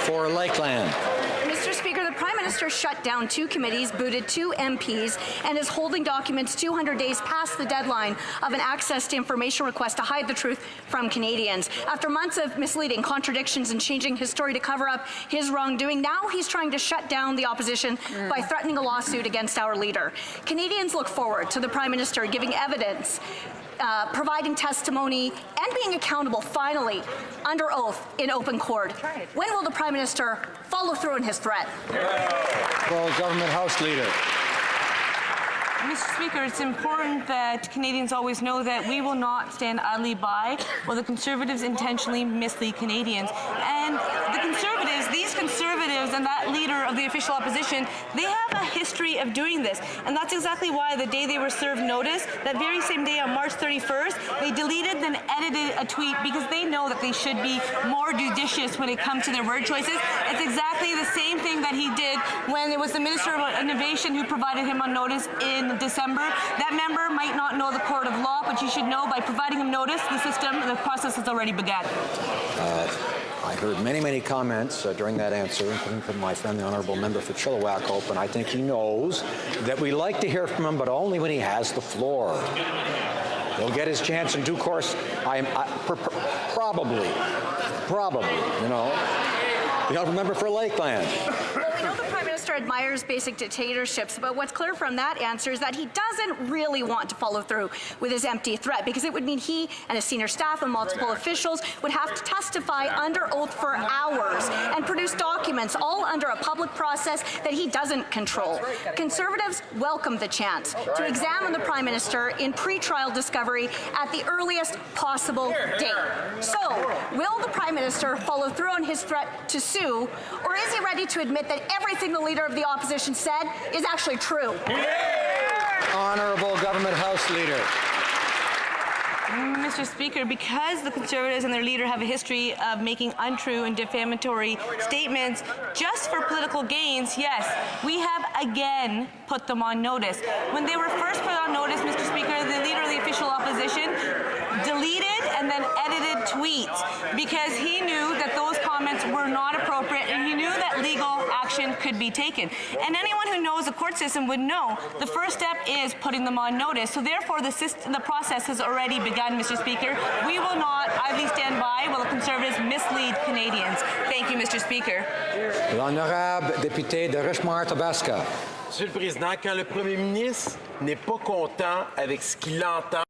for Lakeland. Mr. Speaker, the Prime Minister shut down 2 committees, booted 2 MPs, and is holding documents 200 days past the deadline of an access to information request to hide the truth from Canadians. After months of misleading contradictions and changing his story to cover up his wrongdoing, now he's trying to shut down the opposition by threatening a lawsuit against our leader. Canadians look forward to the Prime Minister giving evidence, providing testimony, and being accountable, finally, under oath in open court. When will the Prime Minister follow through on his threat? Well, Government House Leader. Mr. Speaker, it's important that Canadians always know that we will not stand idly by while the Conservatives intentionally mislead Canadians. And the Conservatives, these Conservatives and that leader of the official opposition, they have a history of doing this. And that's exactly why the day they were served notice, that very same day on March 31st, they deleted and edited a tweet because they know that they should be more judicious when it comes to their word choices. It's exactly the same thing that he did when it was the Minister of Innovation who provided him on notice in December. That member might not know the court of law, but you should know by providing him notice, the process has already begun. I heard many comments during that answer, including from my friend, the Honourable Member for Chilliwack, and I think he knows that we like to hear from him, but only when he has the floor. He'll get his chance in due course. Probably, you know, the Honourable Member for Lakeland. Well, we know the Prime Minister admires basic dictatorships, but what's clear from that answer is that he doesn't really want to follow through with his empty threat, because it would mean he and his senior staff and multiple officials would have to testify under oath for hours and produce documents, all under a public process that he doesn't control. Conservatives welcome the chance to examine the Prime Minister in pre-trial discovery at the earliest possible date. So, will the Prime Minister follow through on his threat to sue, or is he ready to admit that everything the leader of the opposition said is actually true? Honourable Government House Leader. Mr. Speaker, because the Conservatives and their leader have a history of making untrue and defamatory statements just for political gains, yes, we have again put them on notice. When they were first put on notice, Mr. Speaker, the leader of the official opposition deleted and then edited tweets because he knew that those comments were not appropriate and he knew that legal action could be taken. And anyone who knows the court system would know the first step is putting them on notice. So therefore, the process has already begun, Mr. Speaker. We will not idly stand by while the Conservatives mislead Canadians. Thank you, Mr. Speaker. L'honorable député de Richmond-Tabasca. Monsieur le Président, quand le Premier ministre n'est pas content avec ce qu'il entend